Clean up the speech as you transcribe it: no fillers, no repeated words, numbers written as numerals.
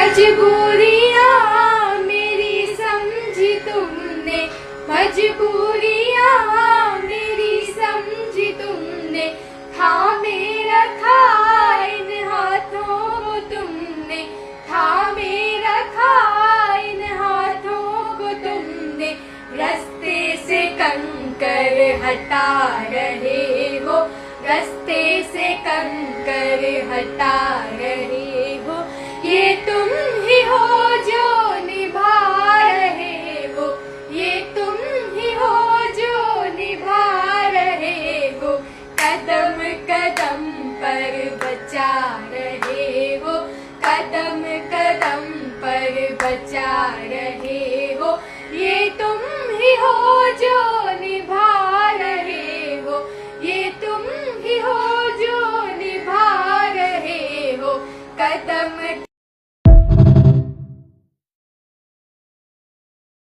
मजबूरियाँ मेरी समझी तुमने, मजबूरियाँ मेरी समझी तुमने, थामे रखा इन हाथों को तुमने, थामे रखा इन हाथों को तुमने, रास्ते से कंकर हटा रहे हो, रास्ते से कंकर हटा रहे हो, ये तुम ही हो जो निभा रहे हो, ये तुम ही हो जो निभा रहे हो, कदम कदम पर बचा रहे हो, कदम कदम पर बचा रहे हो, ये तुम ही हो जो